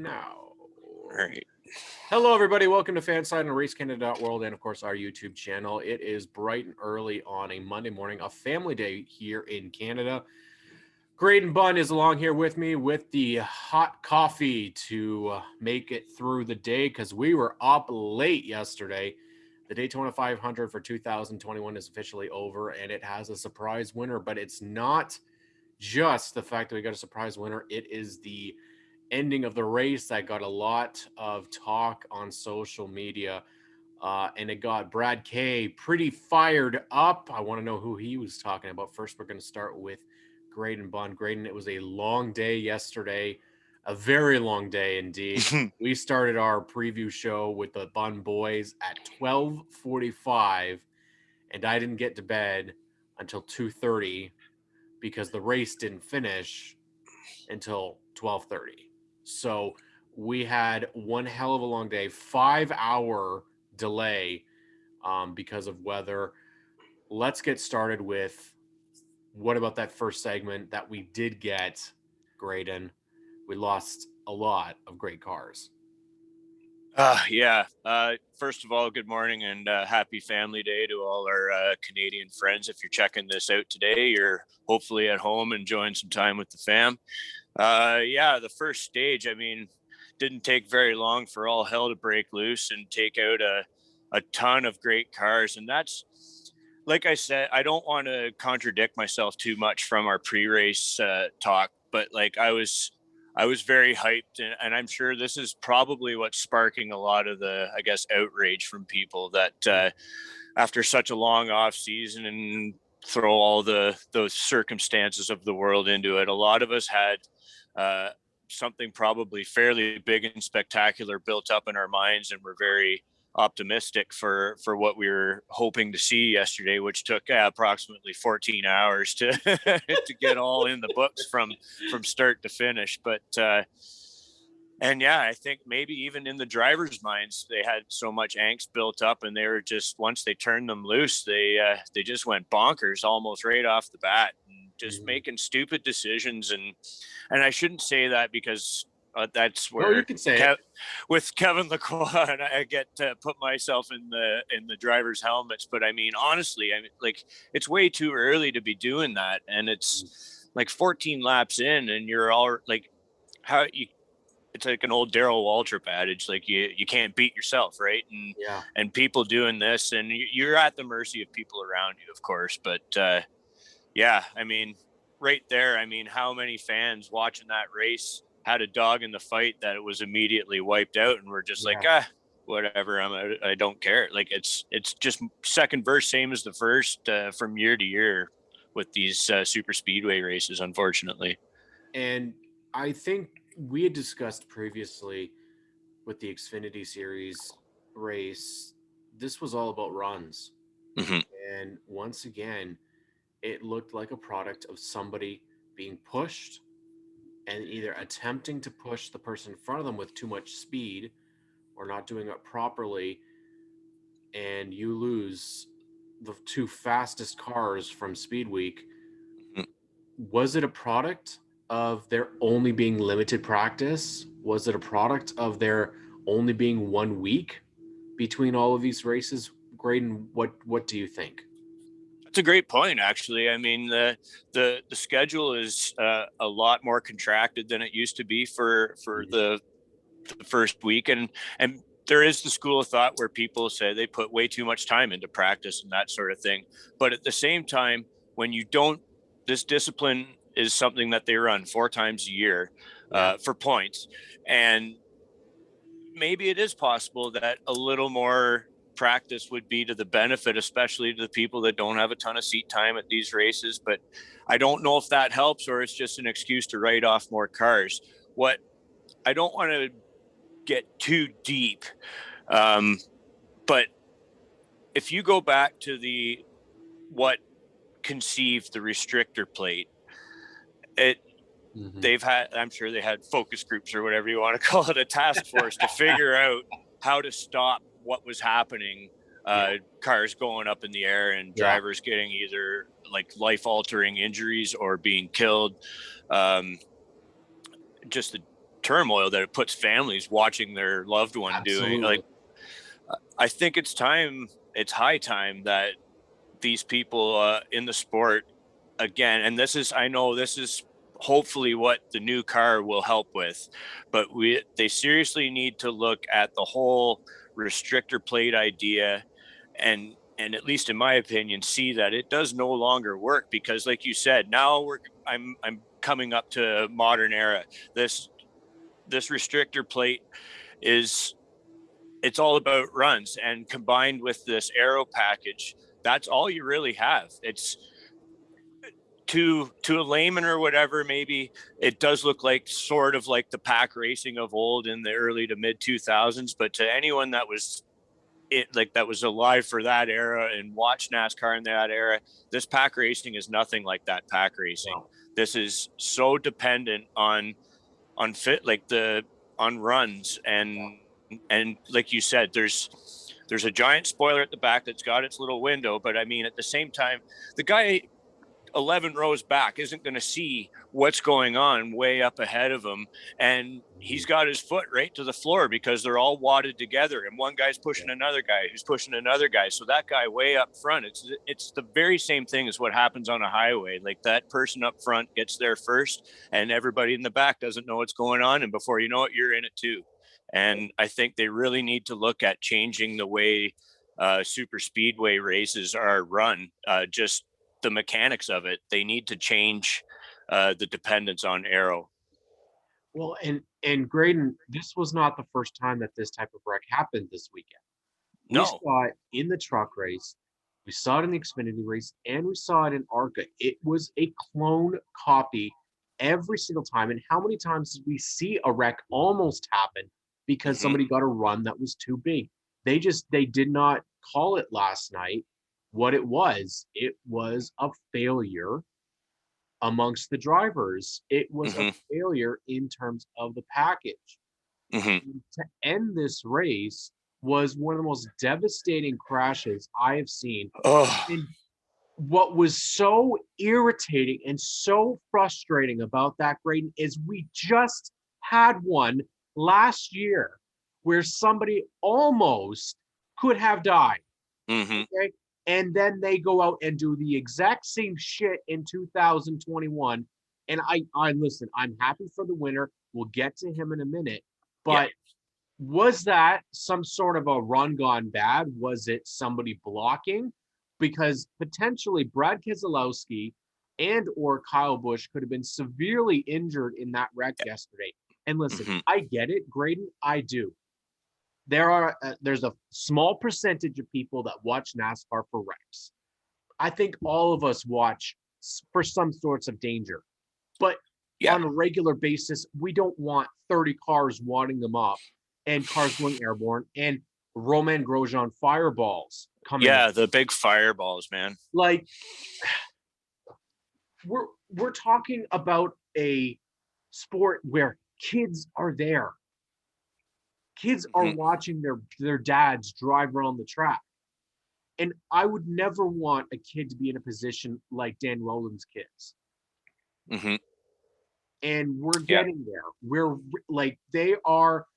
now. All right. Hello, everybody. Welcome to Fanside and RaceCanada.world and, of course, our YouTube channel. It is bright and early on a Monday morning, a family day here in Canada. Graydon Bunn is along here with me with the hot coffee to make it through the day because we were up late yesterday. The Daytona 500 for 2021 is officially over, and it has a surprise winner, but it's not just the fact that we got a surprise winner. It is the ending of the race that got a lot of talk on social media, and it got Brad K pretty fired up. I want to know who he was talking about. First, we're going to start with Graydon Bunn. Graydon, it was a long day yesterday, a very long day indeed. We started our preview show with the Bunn boys at 12:45, and I didn't get to bed until 2:30 because the race didn't finish until 12:30. So we had one hell of a long day, 5-hour delay because of weather. Let's get started with what about that first segment that we did get, Graydon? We lost a lot of great cars. First of all, good morning and happy Family Day to all our Canadian friends. If you're checking this out today, you're hopefully at home enjoying some time with the fam. The first stage, didn't take very long for all hell to break loose and take out a ton of great cars. And that's, like I said, I don't want to contradict myself too much from our pre-race talk, but like I was very hyped, and I'm sure this is probably what's sparking a lot of the, I guess, outrage from people that after such a long off season and throw all those circumstances of the world into it, a lot of us had something probably fairly big and spectacular built up in our minds, and we're very optimistic for what we were hoping to see yesterday, which took approximately 14 hours to to get all in the books from start to finish. But I think maybe even in the drivers' minds, they had so much angst built up, and they were just, once they turned them loose, they just went bonkers almost right off the bat, and just making stupid decisions. And I shouldn't say that because that's where you can say with Kevin Lacroix, and I get to put myself in the driver's helmets. But honestly, like, it's way too early to be doing that, and it's like 14 laps in, and you're all like, it's like an old Darrell Waltrip adage, like you can't beat yourself, right? And people doing this, and you're at the mercy of people around you, of course. But right there, how many fans watching that race had a dog in the fight that it was immediately wiped out, and we're just like, whatever, I don't care. Like, it's just second verse, same as the first, from year to year with these super speedway races, unfortunately. And I think we had discussed previously with the Xfinity Series race, this was all about runs. Mm-hmm. And once again, it looked like a product of somebody being pushed and either attempting to push the person in front of them with too much speed or not doing it properly, and you lose the two fastest cars from Speed Week. Mm-hmm. Was it a product of there only being limited practice? Was it a product of there only being 1 week between all of these races? Graydon, what do you think? That's a great point, actually. The schedule is a lot more contracted than it used to be for the first week, and there is the school of thought where people say they put way too much time into practice and that sort of thing. But at the same time, when you don't, this discipline is something that they run 4 times a year for points, and maybe it is possible that a little more practice would be to the benefit, especially to the people that don't have a ton of seat time at these races. But I don't know if that helps, or it's just an excuse to write off more cars. What I don't want to get too deep, but if you go back to what conceived the restrictor plate, they've had, I'm sure they had focus groups or whatever you want to call it, a task force to figure out how to stop what was happening, cars going up in the air and drivers getting either like life-altering injuries or being killed. Just turmoil that it puts families watching their loved one doing. Absolutely. Like, I think it's high time that these people in the sport again, and I know this is hopefully what the new car will help with, but they seriously need to look at the whole restrictor plate idea, and at least in my opinion, see that it does no longer work, because like you said, now I'm coming up to modern era. This restrictor plate is it's all about runs, and combined with this aero package, that's all you really have. It's to a layman or whatever, maybe it does look like sort of like the pack racing of old in the early to mid 2000s, but to anyone that was that was alive for that era and watched NASCAR in that era, this pack racing is nothing like that pack racing. Wow. This is so dependent on fit, like on runs, and like you said, there's a giant spoiler at the back that's got its little window, but I mean, at the same time, the guy 11 rows back isn't going to see what's going on way up ahead of him, and he's got his foot right to the floor because they're all wadded together, and one guy's pushing another guy who's pushing another guy. So that guy way up front, it's the very same thing as what happens on a highway. Like, that person up front gets there first, and everybody in the back doesn't know what's going on, and before you know it, you're in it too. And I think they really need to look at changing the way super speedway races are run. Just the mechanics of it, they need to change the dependence on aero. Well, and Graydon, this was not the first time that this type of wreck happened this weekend. We No. saw it in the truck race, we saw it in the Xfinity race, and we saw it in ARCA. It was a clone copy every single time. And how many times did we see a wreck almost happen because somebody got a run that was too big? They did not call it last night. What it was a failure amongst the drivers. It was a failure in terms of the package. To end this race was one of the most devastating crashes I have seen. Oh, And what was so irritating and so frustrating about that, Graydon, is we just had one last year where somebody almost could have died. Okay. And then they go out and do the exact same shit in 2021. And I listen, I'm happy for the winner. We'll get to him in a minute. But was that some sort of a run gone bad? Was it somebody blocking? Because potentially Brad Keselowski and or Kyle Busch could have been severely injured in that wreck yesterday. And listen, I get it, Graydon, I do. There's a small percentage of people that watch NASCAR for wrecks. I think all of us watch for some sorts of danger, but on a regular basis, we don't want 30 cars wadding them up and cars going airborne and Romain Grosjean fireballs coming up. the big fireballs, man. Like, we're talking about a sport where kids are there. Kids are watching their dads drive around the track. And I would never want a kid to be in a position like Dan Rowland's kids. And we're getting there. We're like, they are,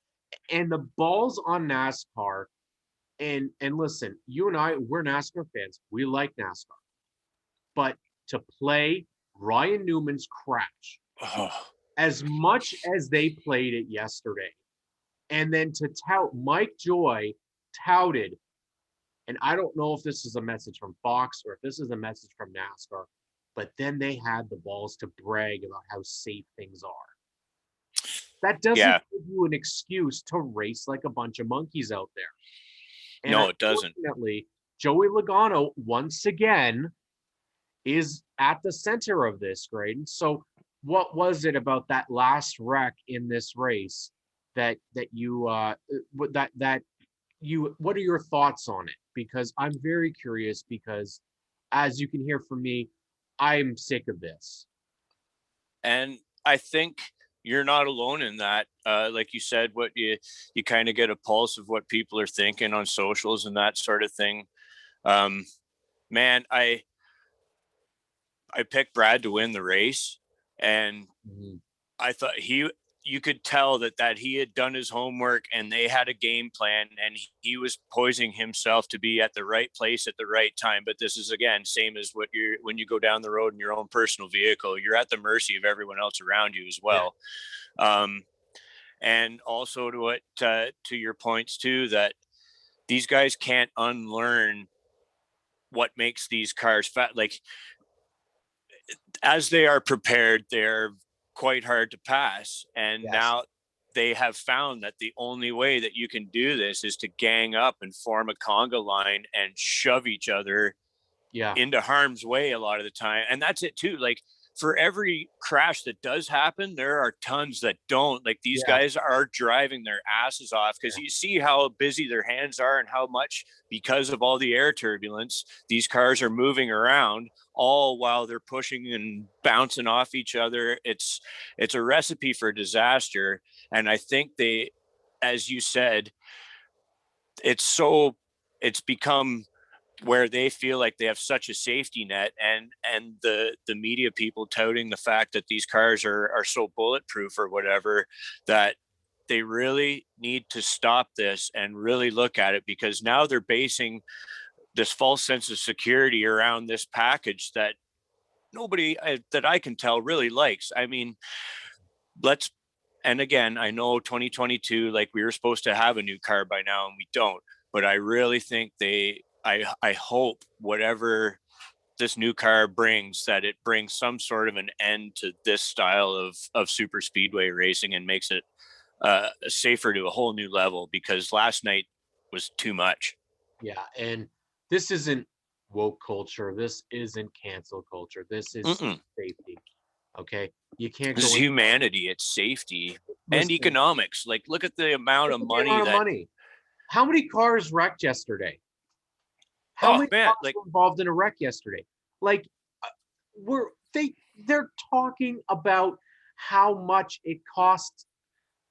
and the ball's on NASCAR. And listen, you and I, we're NASCAR fans. We like NASCAR. But to play Ryan Newman's crash, as much as they played it yesterday, and then to tout, Mike Joy touted, and I don't know if this is a message from Fox or if this is a message from NASCAR, but then they had the balls to brag about how safe things are. That doesn't give you an excuse to race like a bunch of monkeys out there. And no, it doesn't. Unfortunately, Joey Logano, once again, is at the center of this, Graydon. So what was it about that last wreck in this race that you what are your thoughts on it? Because I'm very curious, because as you can hear from me, I'm sick of this. And I think you're not alone in that. Like you said, what you kind of get a pulse of what people are thinking on socials and that sort of thing. Man, I picked Brad to win the race, and I thought you could tell that he had done his homework and they had a game plan, and he was poising himself to be at the right place at the right time. But this is, again, same as when you go down the road in your own personal vehicle, you're at the mercy of everyone else around you as well. Yeah. And also to your points too, that these guys can't unlearn what makes these cars fat. Like, as they are prepared, they're quite hard to pass. And now they have found that the only way that you can do this is to gang up and form a conga line and shove each other into harm's way a lot of the time. And that's it too. Like, for every crash that does happen, there are tons that don't. Like, these guys are driving their asses off because you see how busy their hands are and how much, because of all the air turbulence, these cars are moving around, all while they're pushing and bouncing off each other. It's a recipe for disaster. And I think they, as you said, it's become where they feel like they have such a safety net, and the media people touting the fact that these cars are so bulletproof or whatever, that they really need to stop this and really look at it, because now they're basing this false sense of security around this package that nobody that I can tell really likes. I mean, and again, I know 2022, like, we were supposed to have a new car by now and we don't, but I really think I hope whatever this new car brings, that it brings some sort of an end to this style of super speedway racing and makes it safer to a whole new level, because last night was too much. Yeah. And this isn't woke culture. This isn't cancel culture. This is safety. Okay. You can't This go. Is humanity. It's safety and economics. Like, look at the amount of money. How many cars wrecked yesterday? How many cars were involved in a wreck yesterday? Like, they're talking about how much it costs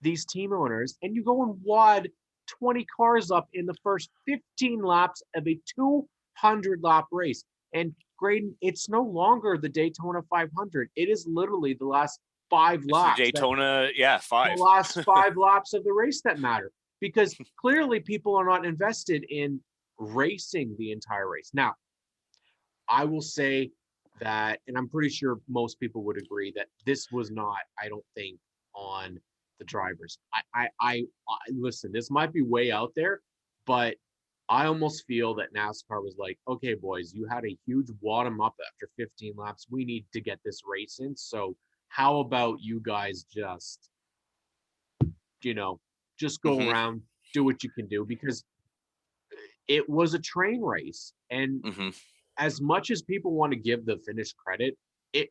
these team owners, and you go and wad 20 cars up in the first 15 laps of a 200-lap race. And Graydon, it's no longer the Daytona 500. It is literally the last 5 laps. Daytona, 5. The last 5 laps of the race that matter, because clearly people are not invested in racing the entire race. Now, I will say that, and I'm pretty sure most people would agree, that this was not, I don't think, on the drivers. I listen, this might be way out there, but I almost feel that NASCAR was like, okay, boys, you had a huge wad 'em up after 15 laps. We need to get this race in. So how about you guys just go around, do what you can do, because it was a train race. And as much as people want to give the finish credit, it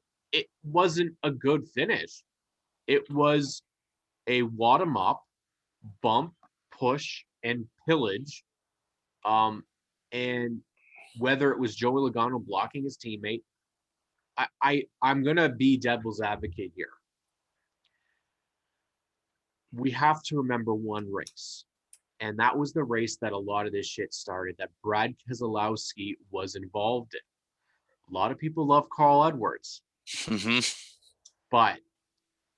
wasn't a good finish. It was a wad 'em up, bump, push, and pillage. And whether it was Joey Logano blocking his teammate, I'm gonna be devil's advocate here. We have to remember one race, and that was the race that a lot of this shit started, that Brad Keselowski was involved in. A lot of people love Carl Edwards, but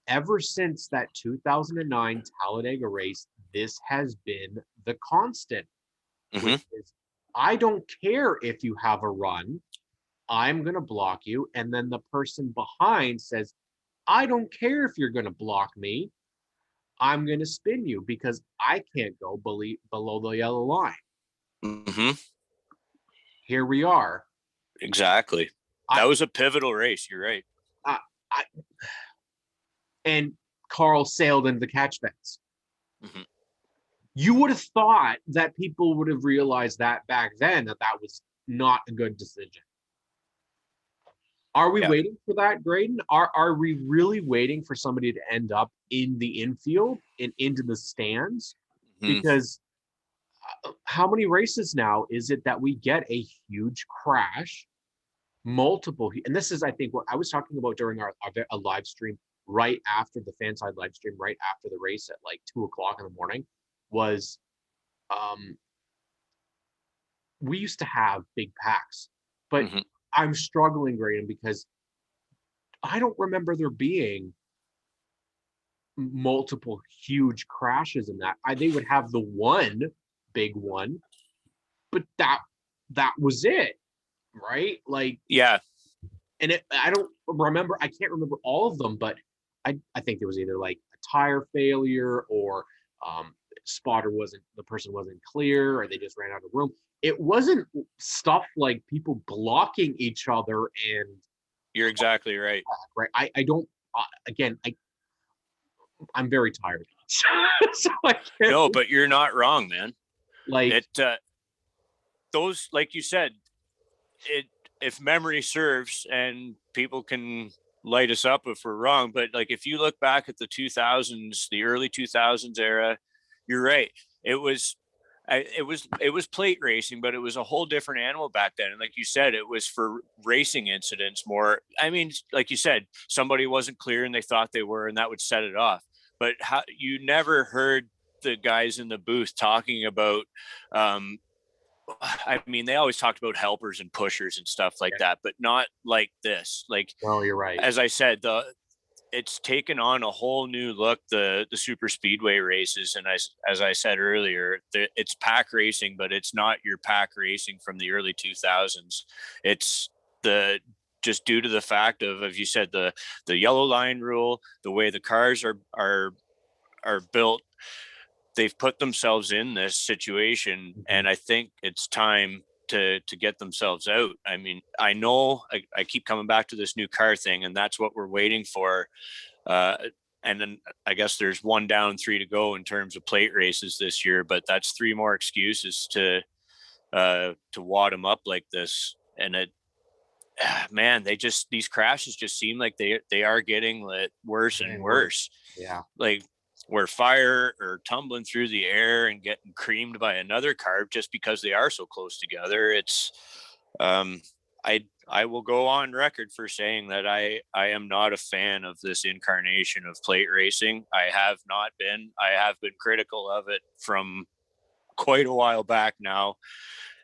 ever since that 2009 Talladega race, this has been the constant, which is, I don't care if you have a run, I'm going to block you. And then the person behind says, I don't care if you're going to block me, I'm going to spin you because I can't go below the yellow line. Here we are. Exactly. That was a pivotal race. You're right. And Carl sailed into the catch fence. You would have thought that people would have realized that back then, that was not a good decision. Are we waiting for that, Graydon? Are we really waiting for somebody to end up in the infield and into the stands? Because how many races now is it that we get a huge crash, multiple, and this is, I think, what I was talking about during a live stream right after the fan side live stream, right after the race at like 2:00 in the morning, was we used to have big packs, but I'm struggling, Graydon, because I don't remember there being multiple huge crashes in that. They would have the one big one, but that was it, right? Like, Yeah. and I don't remember, I can't remember all of them, but I think there was either like a tire failure or the person wasn't clear, or they just ran out of room. It wasn't stuff like people blocking each other and You're exactly right. right. I don't again, I'm very tired. So I can't, No, but you're not wrong, man. like, It those, like you said, it, if memory serves, and people can light us up if we're wrong, but like if you look back at the 2000s, the early 2000s era, you're right. It was it was plate racing, but it was a whole different animal back then. And like you said, it was for racing incidents more. I mean, like you said, somebody wasn't clear and they thought they were, and that would set it off. But how, you never heard the guys in the booth talking about, I mean, they always talked about helpers and pushers and stuff like that, but not like this. Like, no, you're right. as I said, it's taken on a whole new look, the super speedway races. And as I said earlier, it's pack racing, but it's not your pack racing from the early 2000s. It's just due to the fact of, as you said, the yellow line rule, the way the cars are built, they've put themselves in this situation. And I think it's time to get themselves out. I mean, I know I keep coming back to this new car thing, and that's what we're waiting for. And then I guess there's 1 down, 3 to go in terms of plate races this year, but that's 3 more excuses to wad them up like this. And man, these crashes just seem like they are getting worse and worse. Yeah. Like, where fire or tumbling through the air and getting creamed by another car just because they are so close together. It's, I will go on record for saying that I am not a fan of this incarnation of plate racing. I have not been. I have been critical of it from quite a while back now.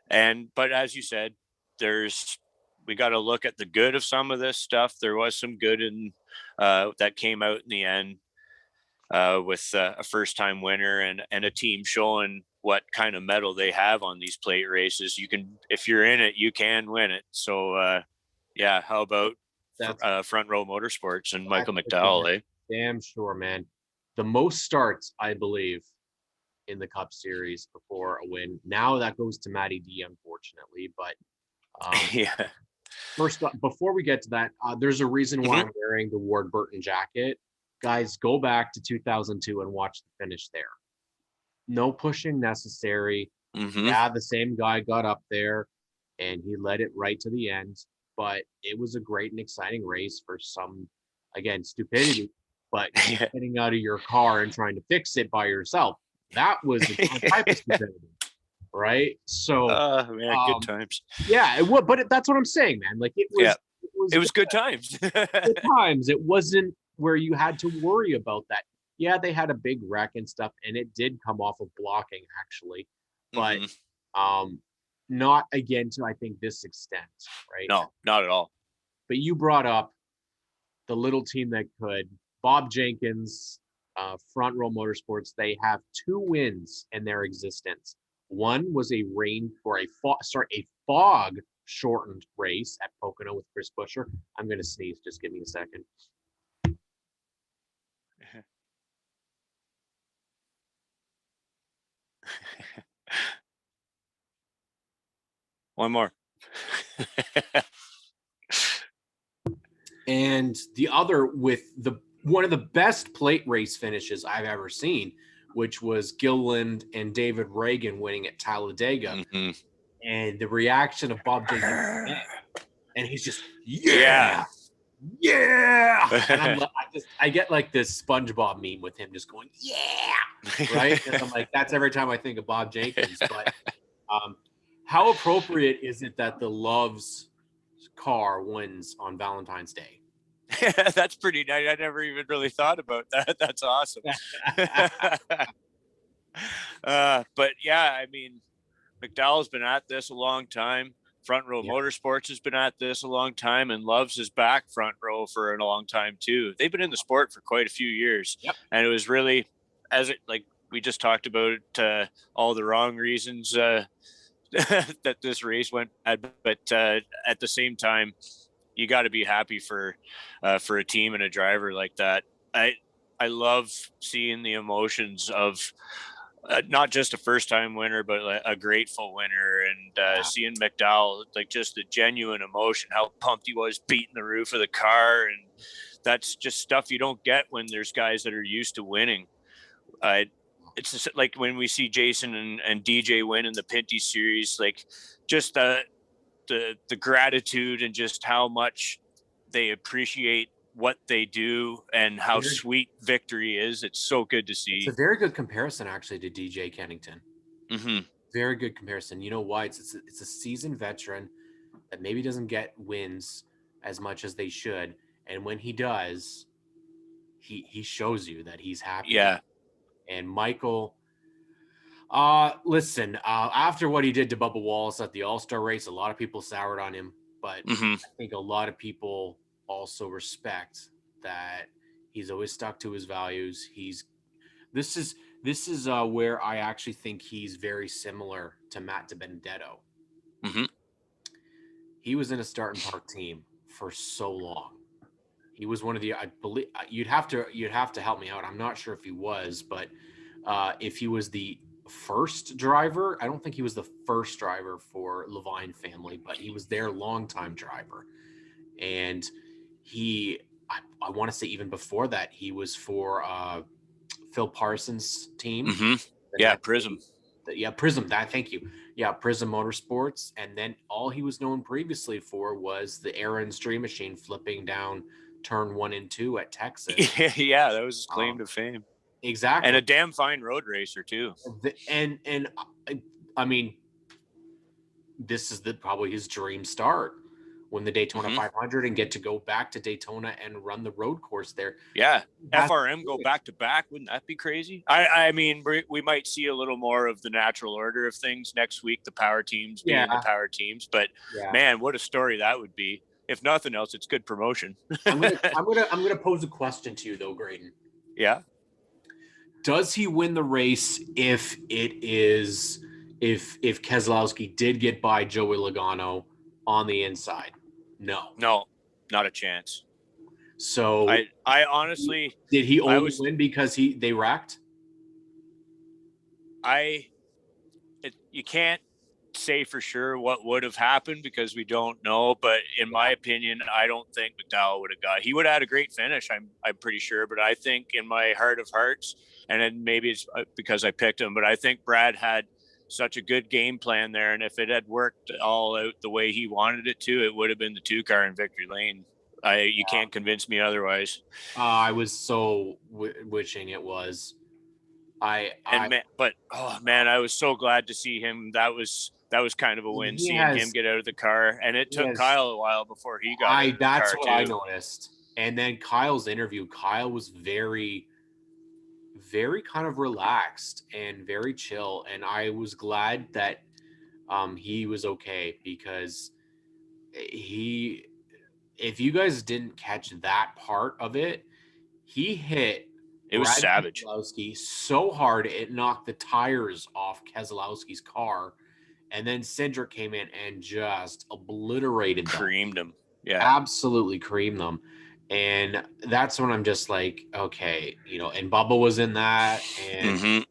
But as you said, we got to look at the good of some of this stuff. There was some good that came out in the end. With a first-time winner and a team showing what kind of mettle they have on these plate races. You can, if you're in it, you can win it. So, yeah, how about Front Row Motorsports and Michael McDowell? Damn sure, man. The most starts, I believe, in the Cup Series before a win. Now that goes to Matty D, unfortunately. But yeah. First, before we get to that, there's a reason why I'm wearing the Ward Burton jacket. Guys, go back to 2002 and watch the finish there. No pushing necessary. Yeah, the same guy got up there and he led it right to the end. But it was a great and exciting race for some, again, stupidity. But getting out of your car and trying to fix it by yourself, that was a type of stupidity, right? So, man, good times. Yeah, it would. But that's what I'm saying, man. Like it was good times. Good times. It wasn't where you had to worry about that. Yeah, they had a big wreck and stuff, and it did come off of blocking actually, but not again to, I think, this extent, right? No, not at all. But you brought up the little team that could. Bob Jenkins, Front Row Motorsports. They have 2 wins in their existence. One was a fog shortened race at Pocono with Chris Buescher. I'm going to sneeze. Just give me a second. One more. And the other with one of the best plate race finishes I've ever seen, which was Gilliland and David Reagan winning at Talladega. And the reaction of Bob Jenkins, and he's just, yeah. And I get like this SpongeBob meme with him just going, yeah, right? And I'm like, that's every time I think of Bob Jenkins. But how appropriate is it that the Love's car wins on Valentine's Day? That's pretty nice. I never even really thought about that. That's awesome. But yeah, I mean, McDowell's been at this a long time. Front Row Motorsports has been at this a long time, and Loves is back front row for a long time too. They've been in the sport for quite a few years. Yep. And it was really, as it, like we just talked about, all the wrong reasons that this race went bad, but at the same time, you got to be happy for a team and a driver like that. I love seeing the emotions of not just a first-time winner, but a grateful winner, and seeing McDowell, like, just the genuine emotion, how pumped he was beating the roof of the car, and that's just stuff you don't get when there's guys that are used to winning. It's just like when we see Jason and DJ win in the Pinty series, like, just the gratitude and just how much they appreciate what they do and how sweet victory is. It's so good to see. It's a very good comparison, actually, to DJ Kennington. Mm-hmm. Very good comparison. You know why? It's a seasoned veteran that maybe doesn't get wins as much as they should, and when he does, he shows you that he's happy. Yeah. And Michael, listen, after what he did to Bubba Wallace at the All-Star race, a lot of people soured on him, but I think a lot of people also respect that he's always stuck to his values. This is where I actually think he's very similar to Matt DiBenedetto. Mm-hmm. He was in a starting park team for so long. He was one of the, I believe, you'd have to help me out. I'm not sure if he was, but if he was the first driver, I don't think he was the first driver for Levine family, but he was their longtime driver. And I want to say even before that, he was for Phil Parsons' team. Mm-hmm. Yeah, Prism. Prism. Thank you. Yeah, Prism Motorsports. And then all he was known previously for was the Aaron's Dream Machine flipping down turn 1 and 2 at Texas. Yeah, that was his claim to fame. Exactly. And a damn fine road racer too. And I mean, this is probably his dream start, win the Daytona 500 and get to go back to Daytona and run the road course there. Yeah. FRM go back to back. Wouldn't that be crazy? I mean, we might see a little more of the natural order of things next week, the power teams being the power teams, but man, what a story that would be. If nothing else, it's good promotion. I'm gonna pose a question to you though, Graydon. Yeah. Does he win the race if Keselowski did get by Joey Logano on the inside? No, not a chance. So I honestly, did he only win because they wrecked? You can't say for sure what would have happened because we don't know, but in my opinion, I don't think McDowell would have he would have had a great finish. I'm pretty sure, but I think in my heart of hearts, and then maybe it's because I picked him, but I think Brad had such a good game plan there, and if it had worked all out the way he wanted it to, it would have been the 2-car in victory lane. You can't convince me otherwise. I was so wishing it was. I was so glad to see him. That was kind of a win, seeing him get out of the car, and it took Kyle a while before he got out of the car. That's what I noticed. And then Kyle's interview, Kyle was very, very kind of relaxed and very chill, and I was glad that he was okay, because if you guys didn't catch that part of it, he hit Brad savage Keselowski so hard it knocked the tires off Keselowski's car, and then Cindric came in and just obliterated them. Creamed them. Yeah, absolutely creamed them. And that's when I'm just like, okay, and Bubba was in that, and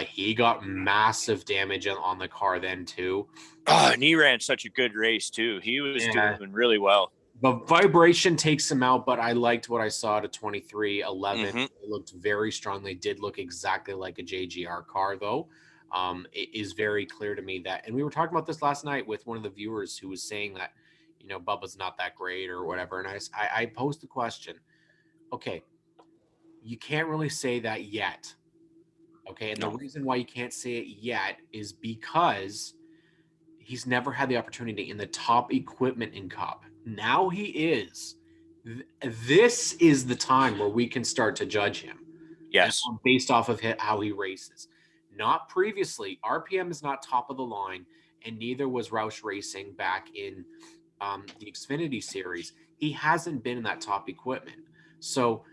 he got massive damage on the car then too. And he ran such a good race too. He was doing really well. But vibration takes him out, but I liked what I saw to 23-11. It looked very strong. They did look exactly like a JGR car, though. It is very clear to me that, and we were talking about this last night with one of the viewers who was saying that, Bubba's not that great or whatever. And I posed the question, okay, you can't really say that yet. Okay. And the reason why you can't say it yet is because he's never had the opportunity in the top equipment in Cup. Now he is. This is the time where we can start to judge him. Yes. Based off of how he races. Not previously. RPM is not top of the line. and neither was Roush Racing back in the Xfinity series. He hasn't been in that top equipment. So,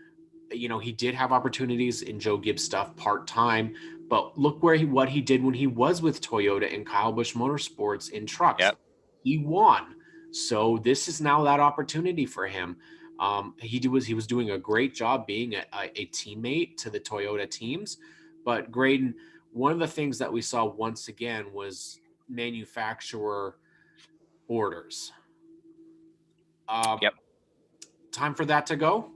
he did have opportunities in Joe Gibbs stuff part-time, but look what he did when he was with Toyota and Kyle Busch Motorsports in trucks. Yep. He won. So this is now that opportunity for him. He was doing a great job being a teammate to the Toyota teams. But Graydon, one of the things that we saw once again was manufacturer orders. Yep. Time for that to go?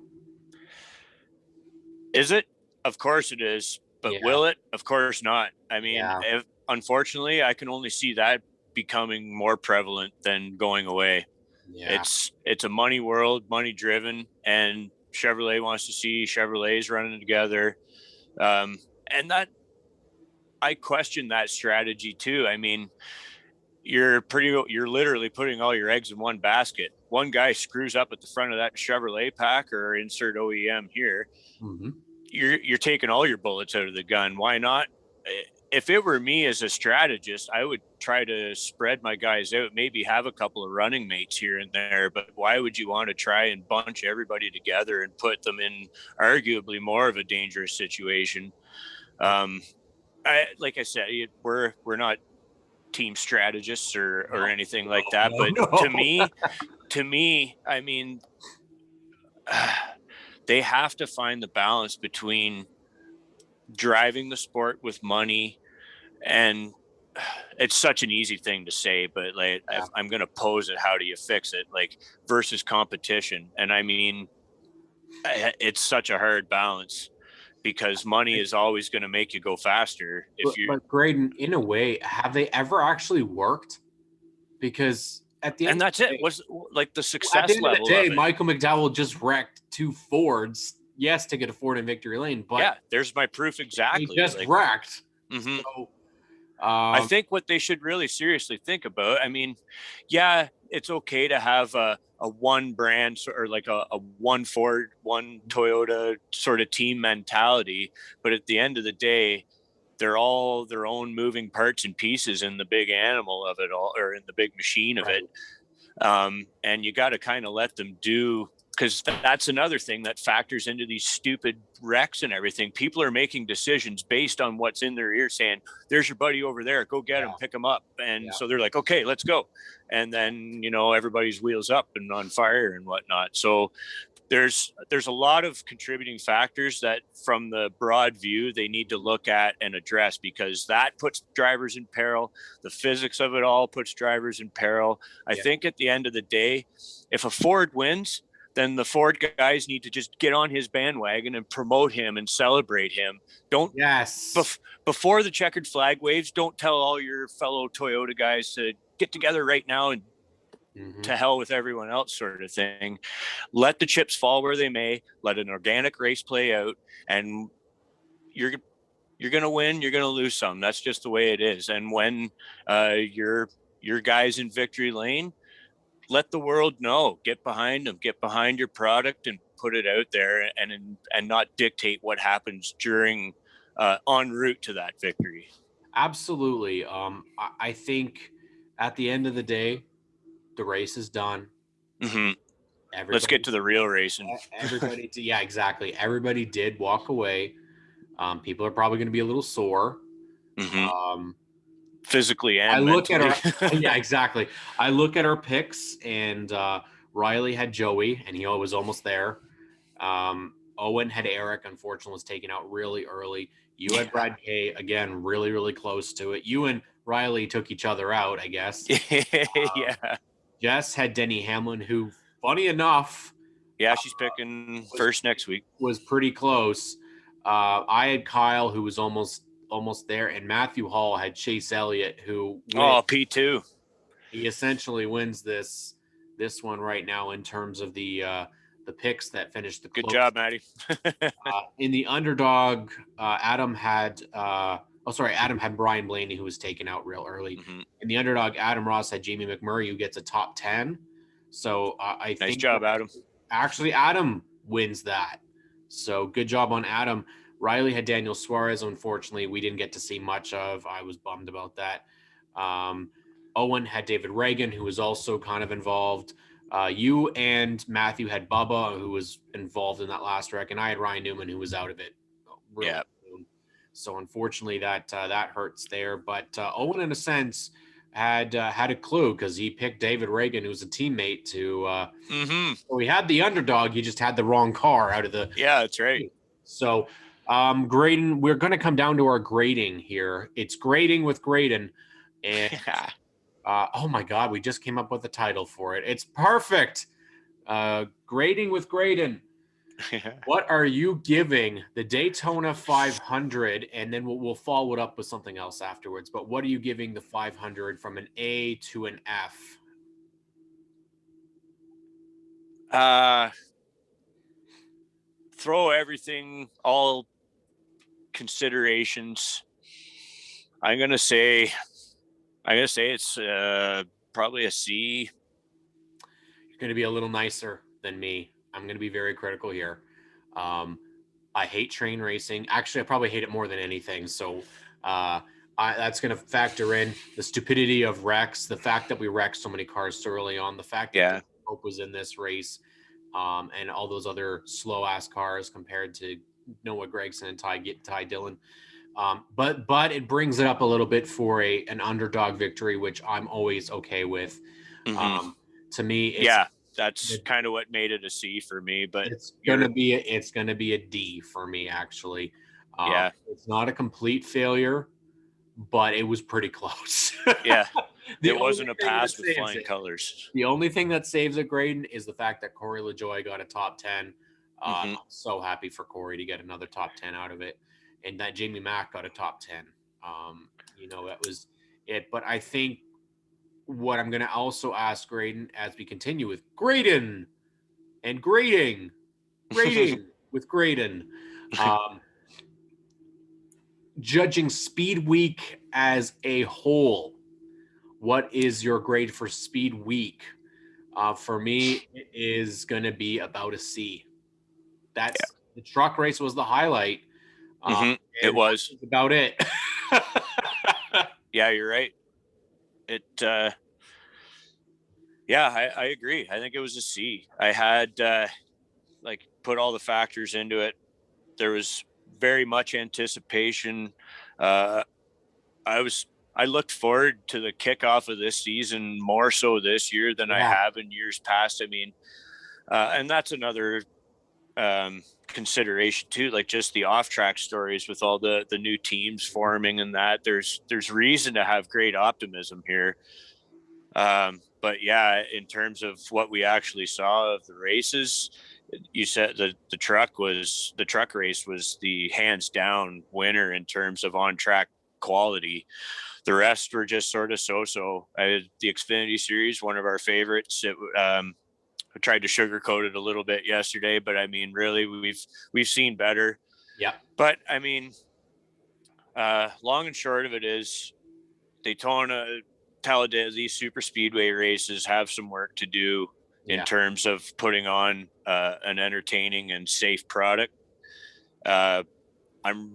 Is it? Of course it is. But will it? Of course not. I mean, unfortunately, I can only see that becoming more prevalent than going away. Yeah. It's a money world, money driven, and Chevrolet wants to see Chevrolets running together. And that, I question that strategy too. I mean, you're literally putting all your eggs in one basket. One guy screws up at the front of that Chevrolet pack, or insert OEM here. Mm-hmm. You're taking all your bullets out of the gun. Why not? If it were me as a strategist, I would try to spread my guys out, maybe have a couple of running mates here and there. But why would you want to try and bunch everybody together and put them in arguably more of a dangerous situation? Like I said, we're not team strategists or anything like that. But to me, I mean, they have to find the balance between driving the sport with money, and it's such an easy thing to say, but like, if I'm going to pose it, how do you fix it? Like, versus competition. And I mean, it's such a hard balance, because money is always going to make you go faster. But Graydon, in a way, have they ever actually worked? Because at the end, and that's it. Was like the success at the end level of the day, Michael McDowell just wrecked 2 Fords. Yes, to get a Ford in victory lane, but there's my proof exactly. He just wrecked. Mm-hmm. So, I think what they should really seriously think about, I mean, it's okay to have a one brand or like a one Ford, one Toyota sort of team mentality. But at the end of the day, they're all their own moving parts and pieces in the big animal of it all, or in the big machine of it. And you got to kind of let them do, because that's another thing that factors into these stupid wrecks and everything. People are making decisions based on what's in their ear, saying, there's your buddy over there, go get him, pick him up. And so they're like, okay, let's go. And then, everybody's wheels up and on fire and whatnot. So there's a lot of contributing factors that, from the broad view, they need to look at and address, because that puts drivers in peril. The physics of it all puts drivers in peril. I think at the end of the day, if a Ford wins, then the Ford guys need to just get on his bandwagon and promote him and celebrate him. Before the checkered flag waves, don't tell all your fellow Toyota guys to get together right now and to hell with everyone else, sort of thing. Let the chips fall where they may. Let an organic race play out, and you're going to win. You're going to lose some. That's just the way it is. And when your guys in victory lane, let the world know. Get behind them. Get behind your product and put it out there, and not dictate what happens during en route to that victory. Absolutely. I think at the end of the day, the race is done. Mm-hmm. Let's get to the real racing. Exactly. Everybody did walk away. People are probably going to be a little sore. Mm-hmm. Physically and mentally. Exactly. I look at our picks, and Riley had Joey, and he was almost there. Owen had Eric, unfortunately was taken out really early. You had Brad K, again, really, really close to it. You and Riley took each other out, I guess. Jess had Denny Hamlin, who, funny enough, she's picking first next week. Was pretty close. I had Kyle, who was almost there, and Matthew Hall had Chase Elliott, who P2. He essentially wins this one right now in terms of the picks that finished the close. Good job, Matty. In the underdog, Adam had Brian Blaney, who was taken out real early. Mm-hmm. In the underdog, Adam Ross had Jamie McMurray, who gets a top 10. So I think nice job, Adam. Actually, Adam wins that. So good job on Adam. Riley had Daniel Suarez. Unfortunately, we didn't get to see much of. I was bummed about that. Owen had David Reagan, who was also kind of involved. You and Matthew had Bubba, who was involved in that last wreck, and I had Ryan Newman, who was out of it really soon. So unfortunately, that hurts there. But Owen, in a sense, had a clue because he picked David Reagan, who was a teammate, to. So he had the underdog. He just had the wrong car out of the. Yeah, that's right. So, Graydon, we're going to come down to our grading here. It's grading with Graydon, and oh my God, we just came up with a title for it. It's perfect. Grading with Graydon. What are you giving the Daytona 500? And then we'll follow it up with something else afterwards. But what are you giving the 500 from an A to an F? Throw everything, all considerations. I'm gonna say it's probably a C. You're going to be a little nicer than me. I'm going to be very critical here. I hate train racing. Actually, I probably hate it more than anything. So that's going to factor in the stupidity of wrecks, the fact that we wrecked so many cars so early on, the fact that Hope was in this race, and all those other slow-ass cars compared to Noah Gragson and Ty Dillon. But it brings it up a little bit for an underdog victory, which I'm always okay with. To me, that's kind of what made it a C for me. But it's gonna be a D for me, actually. It's not a complete failure, but it was pretty close. It wasn't a pass with flying colors. The only thing that saves it, Graydon, is the fact that Corey LaJoie got a top 10. I'm so happy for Corey to get another top 10 out of it, and that Jamie Mack got a top 10. That was it. But I think what I'm going to also ask Graydon as we continue with Graydon and grading with Graydon, judging Speed Week as a whole, what is your grade for Speed Week? For me, it is going to be about a C. The truck race was the highlight. It was about it. Yeah, you're right. I agree. I think it was a C. I had put all the factors into it. There was very much anticipation. I looked forward to the kickoff of this season more so this year than I have in years past. I mean, and that's another consideration too, like just the off-track stories with all the new teams forming and that there's reason to have great optimism here. But yeah, in terms of what we actually saw of the races, you said the truck race was the hands down winner in terms of on-track quality. The rest were just sort of so-so. The Xfinity Series, one of our favorites. I tried to sugarcoat it a little bit yesterday, but I mean, really, we've seen better. Yeah. But I mean, long and short of it is, Daytona, Talladega, these super speedway races have some work to do in terms of putting on an entertaining and safe product. I'm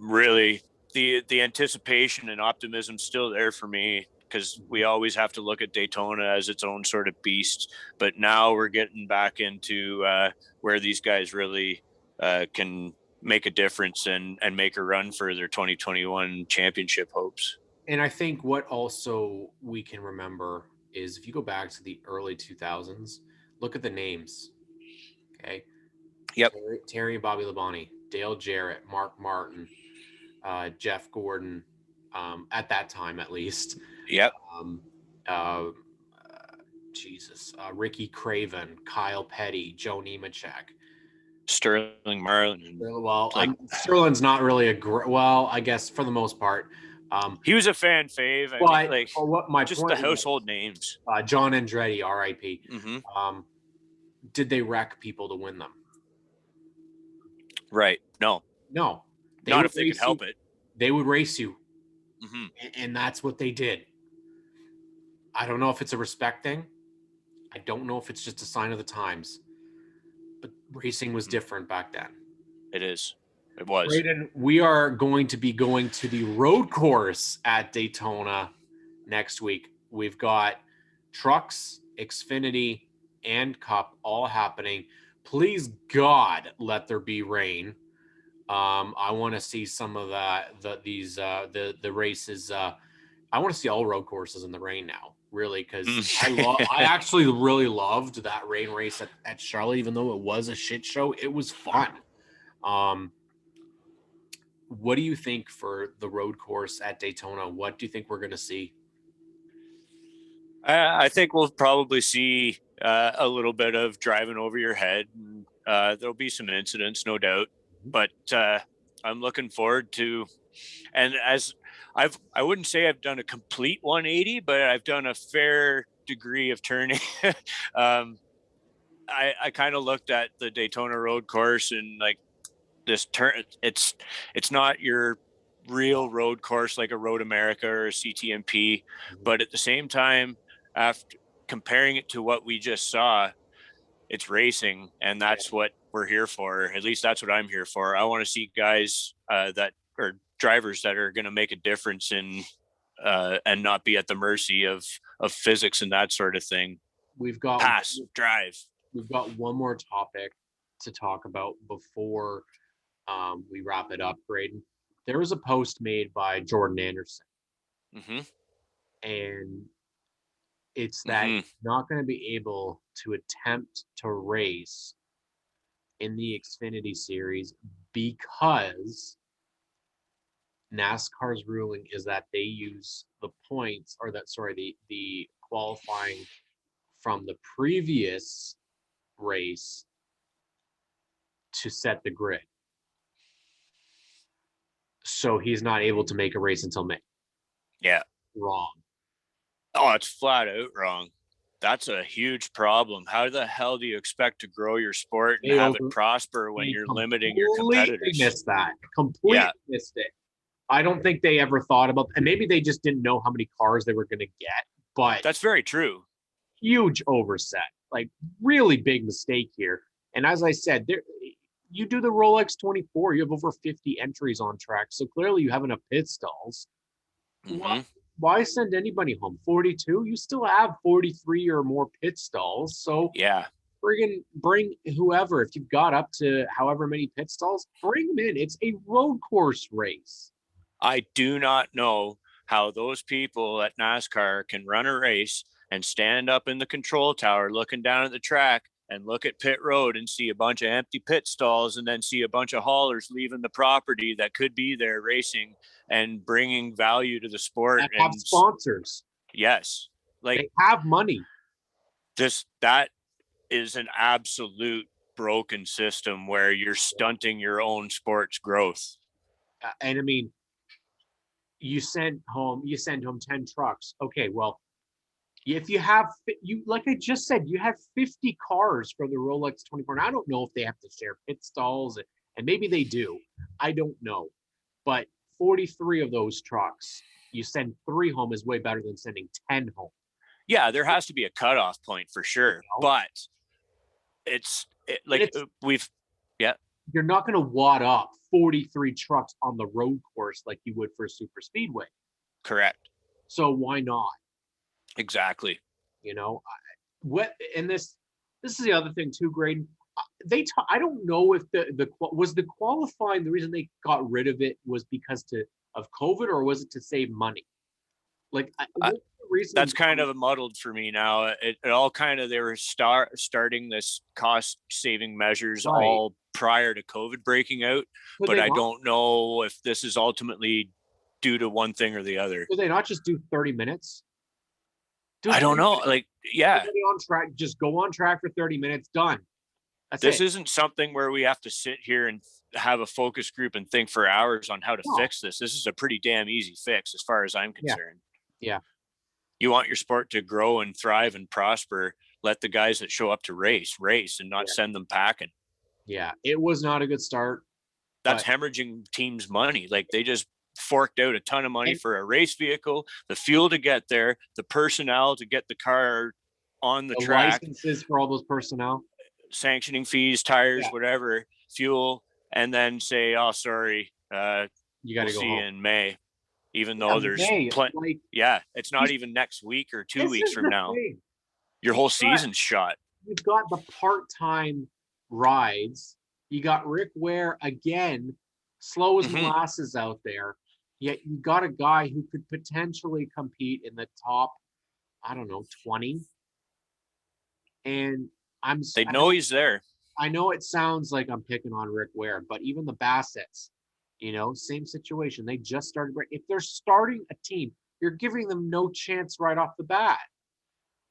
really the anticipation and optimism still there for me, because we always have to look at Daytona as its own sort of beast. But now we're getting back into where these guys really can make a difference and make a run for their 2021 championship hopes. And I think what also we can remember is if you go back to the early 2000s, look at the names. Okay. Yep. Terry and Bobby Labonte, Dale Jarrett, Mark Martin, Jeff Gordon, at that time at least. Yep. Ricky Craven, Kyle Petty, Joe Nemechek, Sterling Marlin. Well, Sterling's not really I guess for the most part. He was a fan fave. The household names. John Andretti, R.I.P. Mm-hmm. Did they wreck people to win them? Right. No. Not if they could help it. They would race you. Mm-hmm. And that's what they did. I don't know if it's a respect thing. I don't know if it's just a sign of the times. But racing was different back then. It is. It was. Graydon, we are going to be going to the road course at Daytona next week. We've got trucks, Xfinity, and Cup all happening. Please God, let there be rain. I want to see some of the races. I want to see all road courses in the rain now, really, because I actually really loved that rain race at Charlotte, even though it was a shit show. It was fun. What do you think for the road course at Daytona? What do you think we're going to see? I think we'll probably see a little bit of driving over your head. There'll be some incidents, no doubt, but I'm looking forward to. And as I wouldn't say I've done a complete 180, but I've done a fair degree of turning. I kind of looked at the Daytona road course and like this turn. It's not your real road course like a Road America or a CTMP, but at the same time, after comparing it to what we just saw, it's racing, and that's what we're here for. At least that's what I'm here for. I want to see guys that are drivers that are going to make a difference in and not be at the mercy of physics and that sort of thing. We've got drive. We've got one more topic to talk about before we wrap it up, Graydon. There was a post made by Jordan Anderson, and it's that he's not going to be able to attempt to race in the Xfinity Series because NASCAR's ruling is that they use the points, or the qualifying from the previous race to set the grid. So he's not able to make a race until May. Yeah. Wrong. Oh, it's flat out wrong. That's a huge problem. How the hell do you expect to grow your sport and have it prosper when you're limiting your competitors? Completely missed it. I don't think they ever thought about, and maybe they just didn't know how many cars they were going to get, but that's very true. Huge oversight, like really big mistake here. And as I said, you do the Rolex 24, you have over 50 entries on track, so clearly you have enough pit stalls. Why send anybody home? 42? You still have 43 or more pit stalls. So yeah, bring whoever. If you've got up to however many pit stalls, bring them in. It's a road course race. I do not know how those people at NASCAR can run a race and stand up in the control tower looking down at the track and look at pit road and see a bunch of empty pit stalls and then see a bunch of haulers leaving the property that could be there racing and bringing value to the sport. And have sponsors. Yes. Like they have money. That is an absolute broken system where you're stunting your own sport's growth. And I mean, you send home 10 trucks. Okay, well, if you have, like I just said, you have 50 cars for the Rolex 24. And I don't know if they have to share pit stalls, and maybe they do. I don't know. But 43 of those trucks, you send 3 home is way better than sending 10 home. Yeah, there has to be a cutoff point for sure. But you're not going to wad up 43 trucks on the road course like you would for a super speedway. Correct. So why not? Exactly. You know, this is the other thing too, Graydon. I don't know if the qualifying, the reason they got rid of it was because of COVID, or was it to save money? Like, what's the reason? That's kind of muddled for me now. It all kind of, they were starting this cost saving measures all prior to COVID breaking out, but I don't know if this is ultimately due to one thing or the other. Could they not just do 30 minutes? I don't know. Like, yeah. On track, just go on track for 30 minutes, done. This isn't something where we have to sit here and have a focus group and think for hours on how to fix this. This is a pretty damn easy fix as far as I'm concerned. Yeah. You want your sport to grow and thrive and prosper. Let the guys that show up to race and not send them packing. Yeah. It was not a good start. That's hemorrhaging teams' money. Like, they just forked out a ton of money for a race vehicle, the fuel to get there, the personnel to get the car on the track, licenses for all those personnel, sanctioning fees, tires, whatever, fuel, and then say, oh, sorry, you got to go see home. you in May. even though there's plenty. Yeah, it's not even next week or 2 weeks from now. Thing. Your whole season's shot. You've got the part-time rides. You got Rick Ware again, slow as molasses out there. Yet you got a guy who could potentially compete in the top, I don't know, 20. And they know he's there. I know it sounds like I'm picking on Rick Ware, but even the Bassetts, same situation. They just started. If they're starting a team, you're giving them no chance right off the bat.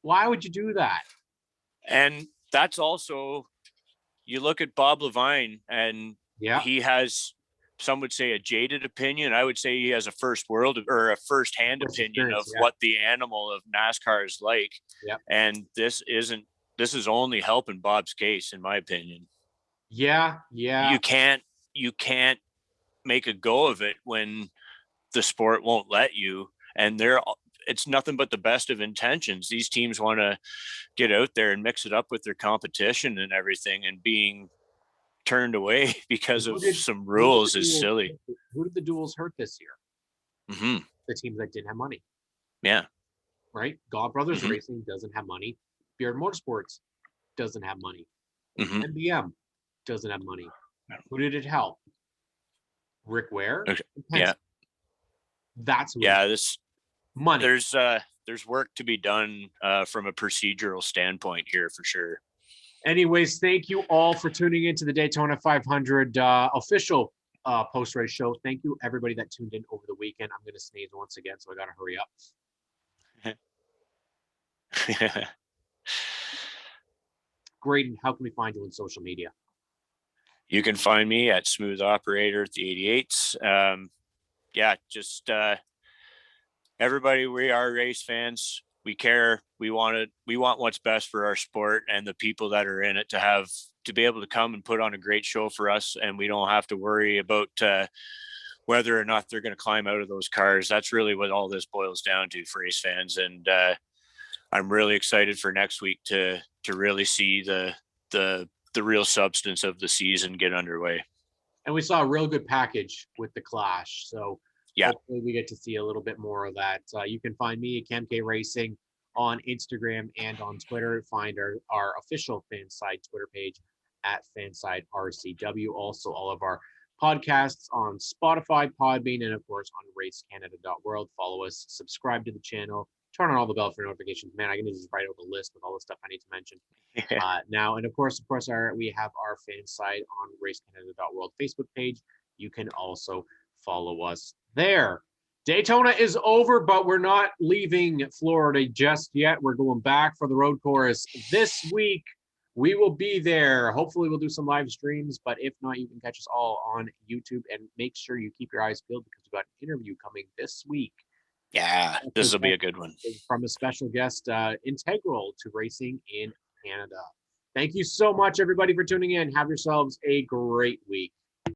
Why would you do that? And that's also, you look at Bob Levine, and he has, some would say, a jaded opinion. I would say he has a first-hand opinion of what the animal of NASCAR is like. Yep. And this is only helping Bob's case, in my opinion. Yeah. You can't make a go of it when the sport won't let you. And it's nothing but the best of intentions. These teams want to get out there and mix it up with their competition and everything, and being turned away because of some rules is silly. Who did the duels hurt this year? The teams that didn't have money. Yeah. Right? God Brothers Racing doesn't have money. Beard Motorsports doesn't have money. MBM doesn't have money. Who did it help? Rick Ware? Yeah. That's this money. There's work to be done from a procedural standpoint here for sure. Anyways, thank you all for tuning into the Daytona 500 official post-race show. Thank you, everybody that tuned in over the weekend. I'm going to sneeze once again, so I got to hurry up. Graydon, how can we find you on social media? You can find me at Smooth Operator at the 88s. Just everybody, we are race fans. We care. We want what's best for our sport and the people that are in it to be able to come and put on a great show for us. And we don't have to worry about whether or not they're going to climb out of those cars. That's really what all this boils down to for race fans. And I'm really excited for next week to really see the real substance of the season get underway. And we saw a real good package with the Clash. So hopefully we get to see a little bit more of that. You can find me at KMK Racing on Instagram and on Twitter. Find our official Fanside Twitter page at Fanside RCW. Also, all of our podcasts on Spotify, Podbean, and of course on racecanada.world. Follow us, subscribe to the channel, turn on all the bell for notifications. Man, I can just write out the list with all the stuff I need to mention now. And of course, we have our Fanside on racecanada.world Facebook page. You can also follow us there. Daytona is over, but we're not leaving Florida just yet. We're going back for the road course this week. We will be there. Hopefully we'll do some live streams, but if not, you can catch us all on YouTube, and make sure you keep your eyes peeled because we've got an interview coming this week. Yeah, this will be a good one. From a special guest integral to racing in Canada. Thank you so much, everybody, for tuning in. Have yourselves a great week.